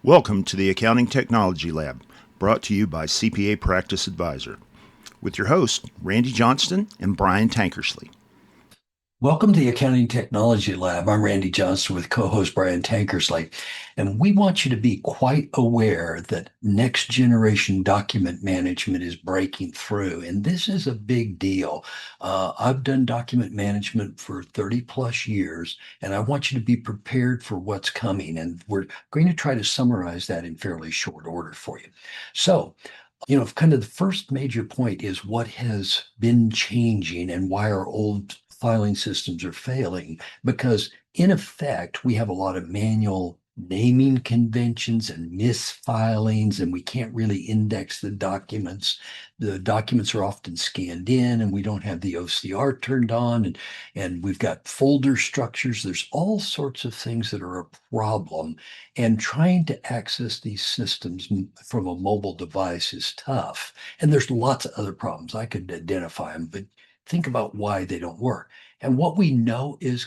Welcome to the Accounting Technology Lab, brought to you by CPA Practice Advisor, with your hosts, Randy Johnston and Brian Tankersley. Welcome to the Accounting Technology Lab. I'm Randy Johnston with co-host Brian Tankersley, and we want you to be quite aware that next generation document management is breaking through, and this is a big deal. I've done document management for 30 plus years, and I want you to be prepared for what's coming, and we're going to try to summarize that in fairly short order for you. So, kind of the first major point is what has been changing and why our old filing systems are failing. Because in effect, we have a lot of manual naming conventions and misfilings, and we can't really index the documents. The documents are often scanned in, and we don't have the OCR turned on, and we've got folder structures. There's all sorts of things that are a problem. And trying to access these systems from a mobile device is tough. And there's lots of other problems. I could identify them, but think about why they don't work. And what we know is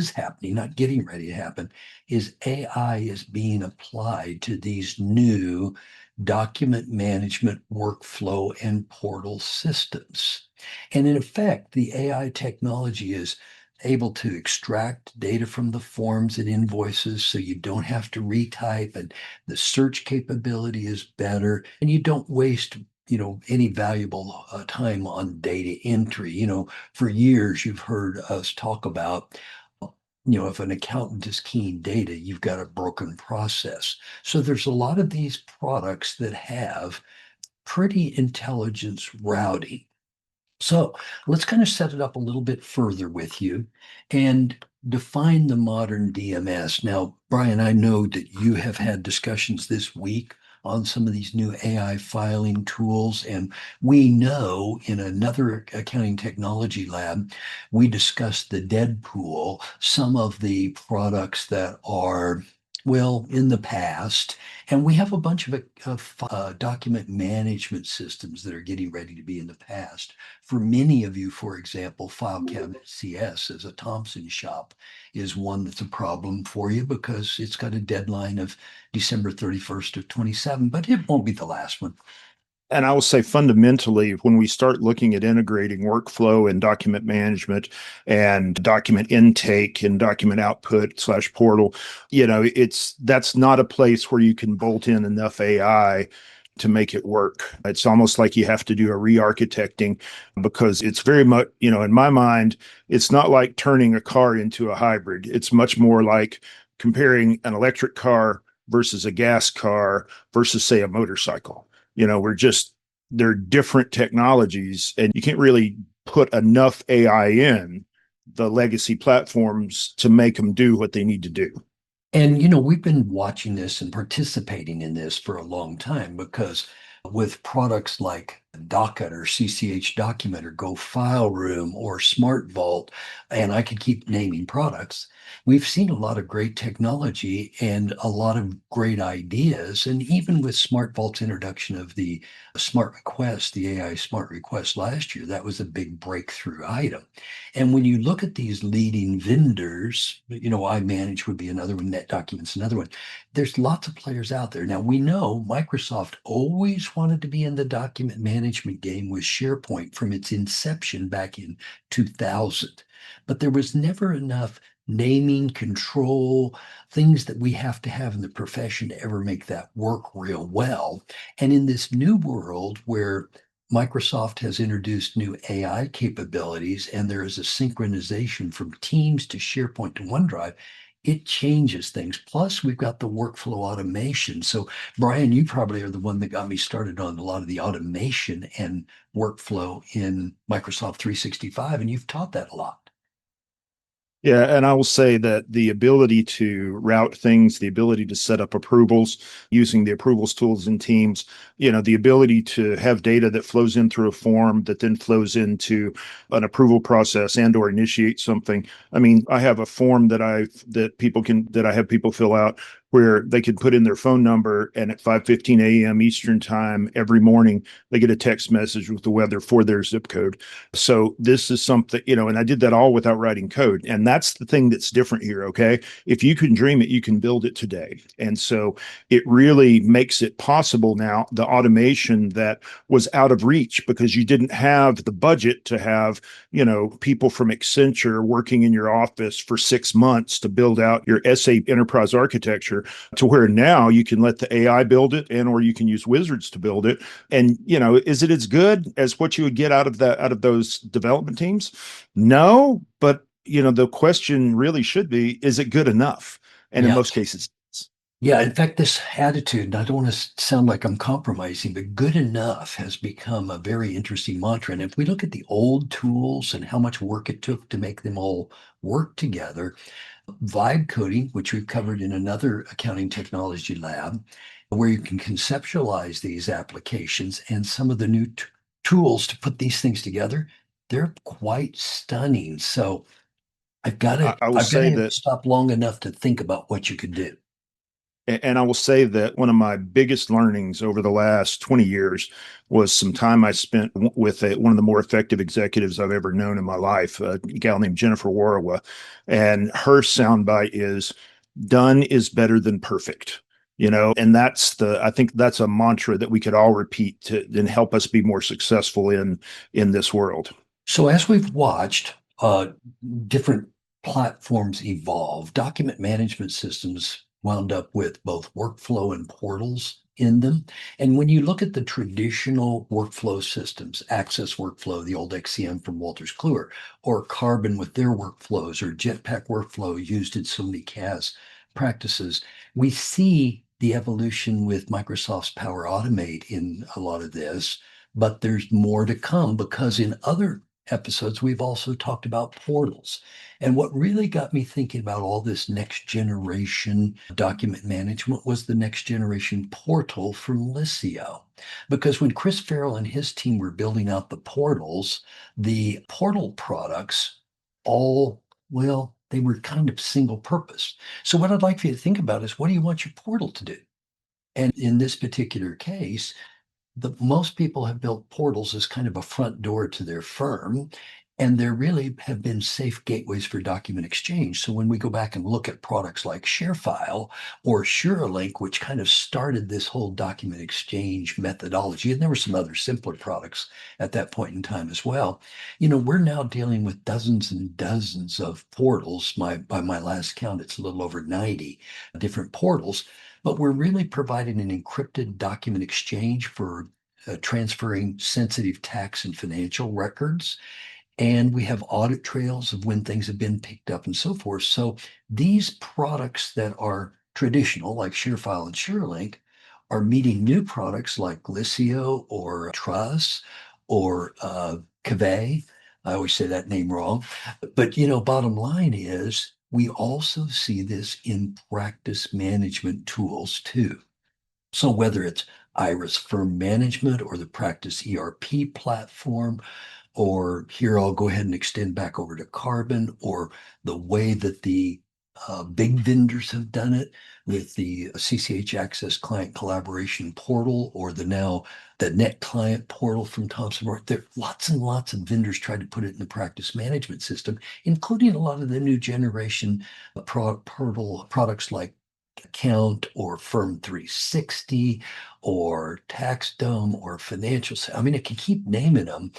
happening, not getting ready to happen, is AI is being applied to these new document management workflow and portal systems. And in effect, the AI technology is able to extract data from the forms and invoices so you don't have to retype, and the search capability is better, and you don't waste any valuable time on data entry. For years you've heard us talk about, if an accountant is keying data, you've got a broken process. So there's a lot of these products that have pretty intelligence routing. So let's kind of set it up a little bit further with you and define the modern DMS. Now, Brian, I know that you have had discussions this week on some of these new AI filing tools. And we know in another accounting technology lab, we discussed the Deadpool, some of the products that are, well, in the past. And we have a bunch of document management systems that are getting ready to be in the past. For many of you, for example, File Cabinet CS as a Thompson shop is one that's a problem for you because it's got a deadline of December 31st of 27, but it won't be the last one. And I will say fundamentally, when we start looking at integrating workflow and document management and document intake and document output slash portal, that's not a place where you can bolt in enough AI to make it work. It's almost like you have to do a re-architecting because it's very much, in my mind, it's not like turning a car into a hybrid. It's much more like comparing an electric car versus a gas car versus, say, a motorcycle. They're different technologies, and you can't really put enough AI in the legacy platforms to make them do what they need to do. And, we've been watching this and participating in this for a long time because with products like Docket or CCH Document or Go File Room or Smart Vault, and I could keep naming products, we've seen a lot of great technology and a lot of great ideas. And even with Smart Vault's introduction of the Smart Request, the AI Smart Request last year, that was a big breakthrough item. And when you look at these leading vendors, iManage would be another one, NetDocuments another one. There's lots of players out there. Now we know Microsoft always wanted to be in the document management game with SharePoint from its inception back in 2000, but there was never enough naming, control, things that we have to have in the profession to ever make that work real well. And in this new world where Microsoft has introduced new AI capabilities and there is a synchronization from Teams to SharePoint to OneDrive, it changes things. Plus, we've got the workflow automation. So, Brian, you probably are the one that got me started on a lot of the automation and workflow in Microsoft 365, and you've taught that a lot. Yeah, and I will say that the ability to route things, the ability to set up approvals using the approvals tools in Teams, the ability to have data that flows in through a form that then flows into an approval process and or initiate something. I mean, I have a form that I have people fill out where they could put in their phone number, and at 5:15 a.m. Eastern time every morning, they get a text message with the weather for their zip code. So this is something, and I did that all without writing code. And that's the thing that's different here. Okay. If you can dream it, you can build it today. And so it really makes it possible now, the automation that was out of reach because you didn't have the budget to have, people from Accenture working in your office for 6 months to build out your SAP enterprise architecture, to where now you can let the AI build it, and or you can use wizards to build it. And is it as good as what you would get out of those development teams? No, but the question really should be, is it good enough? And in Yeah. most cases, Yeah, in fact, this attitude, and I don't want to sound like I'm compromising, but good enough has become a very interesting mantra. And if we look at the old tools and how much work it took to make them all work together, vibe coding, which we've covered in another accounting technology lab, where you can conceptualize these applications and some of the new tools to put these things together, they're quite stunning. So I will I've got to say have to that. stop long enough to think about what you could do. And I will say that one of my biggest learnings over the last 20 years was some time I spent with one of the more effective executives I've ever known in my life, a gal named Jennifer Warawa. And her soundbite is, done is better than perfect. And I think that's a mantra that we could all repeat to and help us be more successful in this world. So as we've watched different platforms evolve, document management systems wound up with both workflow and portals in them. And when you look at the traditional workflow systems, Access Workflow, the old XCM from Wolters Kluwer, or Carbon with their workflows, or Jetpack Workflow used in so many CAS practices, we see the evolution with Microsoft's Power Automate in a lot of this, but there's more to come because in other episodes, we've also talked about portals. And what really got me thinking about all this next generation document management was the next generation portal from Liscio. Because when Chris Farrell and his team were building out the portals, the portal products all, well, they were kind of single purpose. So what I'd like for you to think about is, what do you want your portal to do? And in this particular case, most people have built portals as kind of a front door to their firm, and there really have been safe gateways for document exchange. So when we go back and look at products like ShareFile or SureLink, which kind of started this whole document exchange methodology, and there were some other simpler products at that point in time as well, we're now dealing with dozens and dozens of portals. By my last count, it's a little over 90 different portals, but we're really providing an encrypted document exchange for transferring sensitive tax and financial records. And we have audit trails of when things have been picked up and so forth. So these products that are traditional, like ShareFile and ShareLink, are meeting new products like Liscio or Truss or Cave. I always say that name wrong. But, bottom line is, we also see this in practice management tools too. So whether it's Iris Firm Management or the Practice ERP platform, or here I'll go ahead and extend back over to Carbon, or the way that the big vendors have done it with the CCH Access Client Collaboration Portal, or the Net Client Portal from Thomson Reuters. There are lots and lots of vendors trying to put it in the practice management system, including a lot of the new generation portal products like Account or Firm 360 or TaxDome or Financial. I mean, I can keep naming them,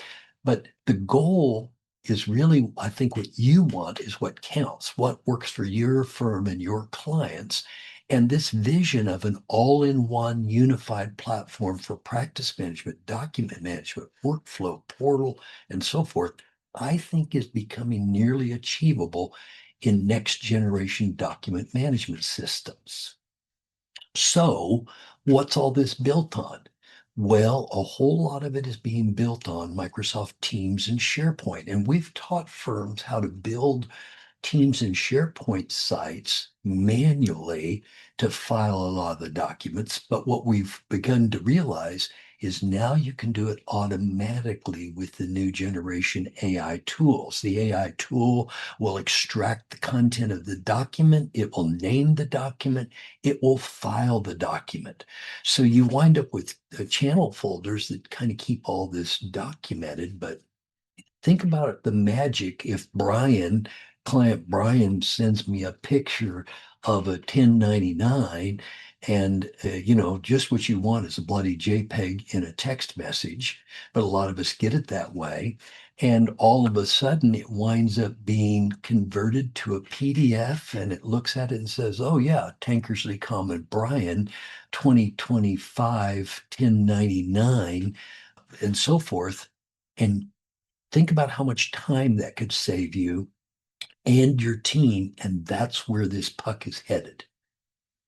but the goal is really, I think what you want is what counts, what works for your firm and your clients. And this vision of an all-in-one unified platform for practice management, document management, workflow, portal, and so forth, I think is becoming nearly achievable in next generation document management systems. So, what's all this built on? Well, a whole lot of it is being built on Microsoft Teams and SharePoint. And we've taught firms how to build Teams and SharePoint sites manually to file a lot of the documents. But what we've begun to realize is now you can do it automatically with the new generation AI tools. The AI tool will extract the content of the document, it will name the document, it will file the document. So you wind up with channel folders that kind of keep all this documented, but think about it, the magic if client Brian sends me a picture of a 1099 and just what you want is a bloody JPEG in a text message, but a lot of us get it that way. And all of a sudden it winds up being converted to a PDF and it looks at it and says, oh yeah, Tankersley, Brian, 2025, 1099, and so forth. And think about how much time that could save you and your team. And that's where this puck is headed.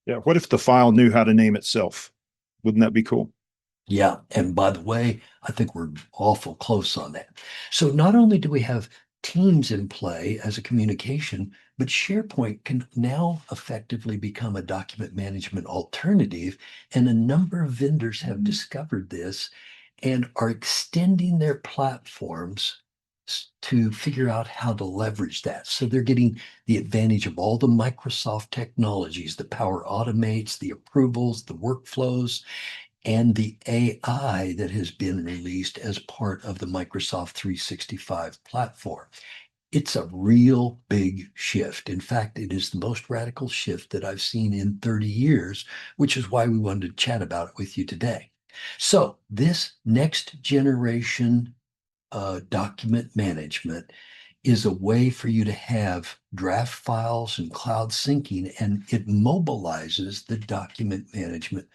Yeah. What if the file knew how to name itself? Wouldn't that be cool? Yeah. And by the way, I think we're awful close on that. So not only do we have Teams in play as a communication, but SharePoint can now effectively become a document management alternative. And a number of vendors have discovered this and are extending their platforms to figure out how to leverage that. So they're getting the advantage of all the Microsoft technologies, the Power Automates, the approvals, the workflows, and the AI that has been released as part of the Microsoft 365 platform. It's a real big shift. In fact, it is the most radical shift that I've seen in 30 years, which is why we wanted to chat about it with you today. So this next generation document management is a way for you to have draft files and cloud syncing, and it mobilizes the document management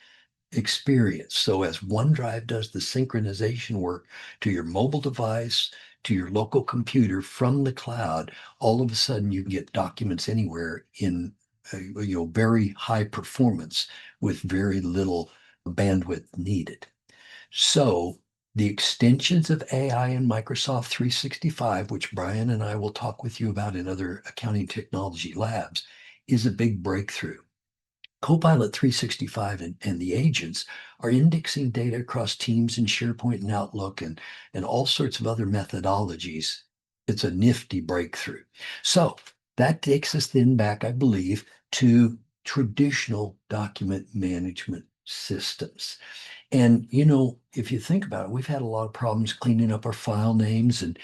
experience. So as OneDrive does the synchronization work to your mobile device, to your local computer from the cloud, all of a sudden you can get documents anywhere in very high performance with very little bandwidth needed. So the extensions of AI in Microsoft 365, which Brian and I will talk with you about in other accounting technology labs, is a big breakthrough. Copilot 365 and the agents are indexing data across Teams and SharePoint and Outlook and all sorts of other methodologies. It's a nifty breakthrough. So that takes us then back, I believe, to traditional document management systems. And, if you think about it, we've had a lot of problems cleaning up our file names and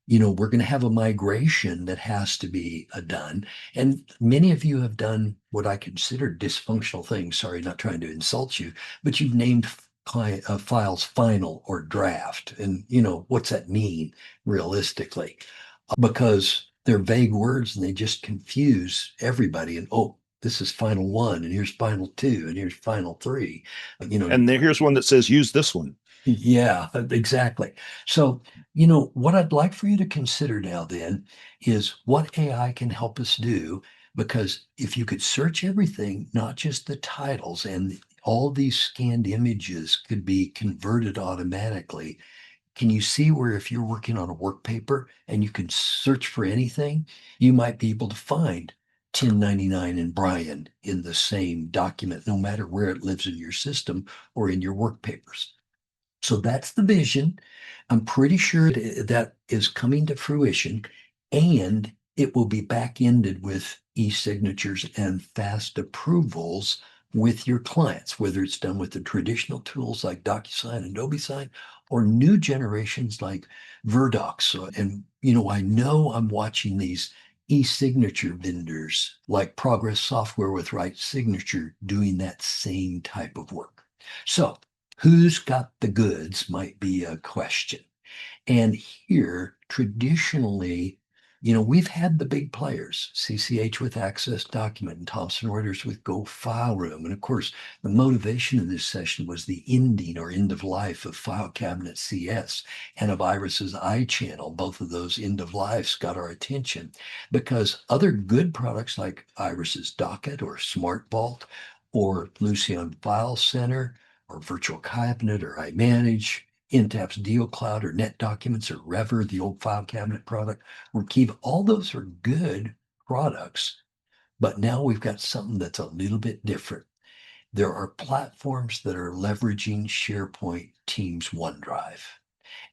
we're going to have a migration that has to be done. And many of you have done what I consider dysfunctional things. Sorry, not trying to insult you, but you've named files final or draft. And, what's that mean realistically? Because they're vague words and they just confuse everybody. And, oh, this is final one, and here's final two, and here's final three. And here's one that says use this one. Yeah, exactly. So, what I'd like for you to consider now then is what AI can help us do. Because if you could search everything, not just the titles, and all these scanned images could be converted automatically, can you see where if you're working on a work paper and you can search for anything, you might be able to find 1099 and Brian in the same document, no matter where it lives in your system or in your work papers. So that's the vision. I'm pretty sure that is coming to fruition, and it will be back-ended with e-signatures and fast approvals with your clients, whether it's done with the traditional tools like DocuSign and AdobeSign or new generations like Verdocs. And, I know I'm watching these e-signature vendors like Progress Software with Right Signature doing that same type of work. So who's got the goods might be a question. And here, traditionally, we've had the big players, CCH with Access Document and Thomson Reuters with Go File Room. And of course, the motivation of this session was the ending or end of life of File Cabinet CS and of Iris's iChannel. Both of those end of lives got our attention because other good products like Iris's Docket or Smart Vault or Lucian File Center or Virtual Cabinet or iManage, Intap's Deal Cloud or Net Documents or Rever, the old file cabinet product, or Kiva. All those are good products, but now we've got something that's a little bit different. There are platforms that are leveraging SharePoint, Teams, OneDrive.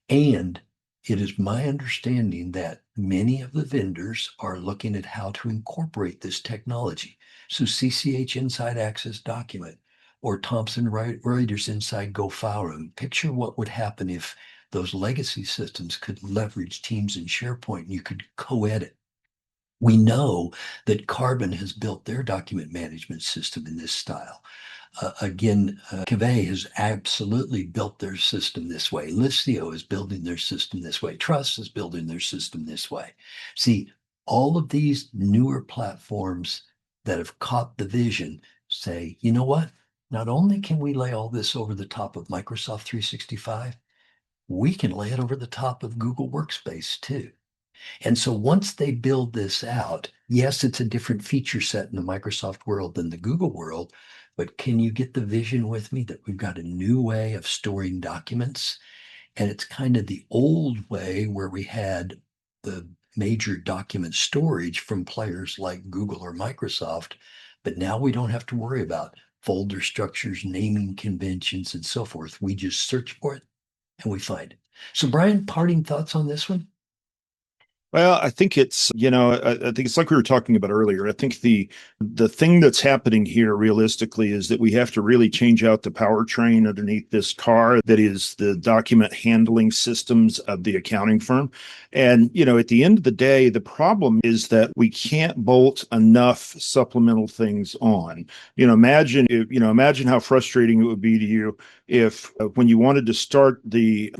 And it is my understanding that many of the vendors are looking at how to incorporate this technology. So CCH Inside Access Document or Thomson Reuters Inside Go File Room. Picture what would happen if those legacy systems could leverage Teams and SharePoint and you could co-edit. We know that Carbon has built their document management system in this style. Cavay has absolutely built their system this way. Listio is building their system this way. Truss is building their system this way. See, all of these newer platforms that have caught the vision say, you know what? Not only can we lay all this over the top of Microsoft 365, we can lay it over the top of Google Workspace too. And so once they build this out, yes, it's a different feature set in the Microsoft world than the Google world, but can you get the vision with me that we've got a new way of storing documents? And it's kind of the old way where we had the major document storage from players like Google or Microsoft, but now we don't have to worry about folder structures, naming conventions, and so forth. We just search for it and we find it. So, Brian, parting thoughts on this one? Well, I think it's, I think it's like we were talking about earlier. I think the thing that's happening here realistically is that we have to really change out the powertrain underneath this car that is the document handling systems of the accounting firm. And, at the end of the day, the problem is that we can't bolt enough supplemental things on. Imagine how frustrating it would be to you if when you wanted to start the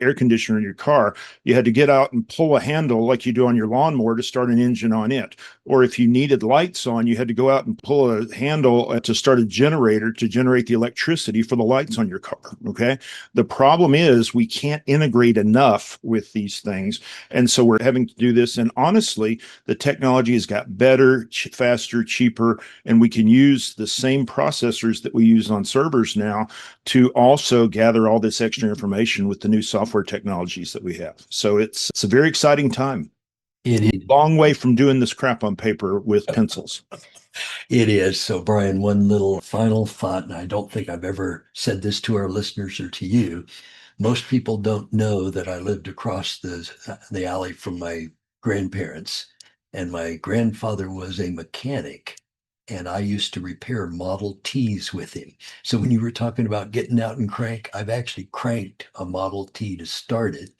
air conditioner in your car, you had to get out and pull a handle like you do on your lawnmower to start an engine on it. Or if you needed lights on, you had to go out and pull a handle to start a generator to generate the electricity for the lights on your car. Okay. The problem is we can't integrate enough with these things. And so we're having to do this. And honestly, the technology has got better, faster, cheaper, and we can use the same processors that we use on servers now to also gather all this extra information with the new software technologies that we have. So it's a very exciting time. It is. Long way from doing this crap on paper with pencils. It is. So, Brian, one little final thought, and I don't think I've ever said this to our listeners or to you. Most people don't know that I lived across the alley from my grandparents, and my grandfather was a mechanic, and I used to repair Model Ts with him. So when you were talking about getting out and crank, I've actually cranked a Model T to start it.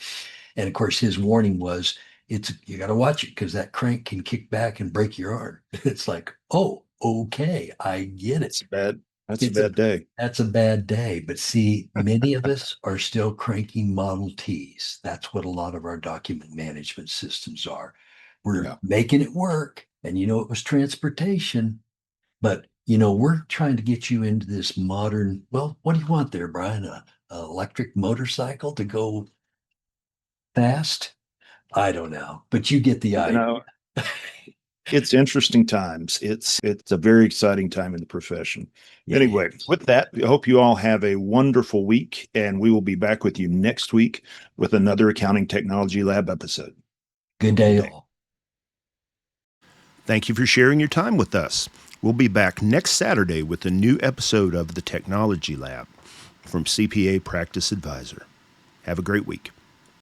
And of course, his warning was, you got to watch it because that crank can kick back and break your arm. It's like, oh, okay, I get it. That's a bad day. That's a bad day. But see, many of us are still cranking Model Ts. That's what a lot of our document management systems are. We're making it work. And it was transportation. But we're trying to get you into this modern, well, what do you want there, Brian? A electric motorcycle to go fast? I don't know, but you get the idea. It's interesting times. It's a very exciting time in the profession. Anyway, with that, I hope you all have a wonderful week, and we will be back with you next week with another Accounting Technology Lab episode. Good day, all. Thank you for sharing your time with us. We'll be back next Saturday with a new episode of the Technology Lab from CPA Practice Advisor. Have a great week.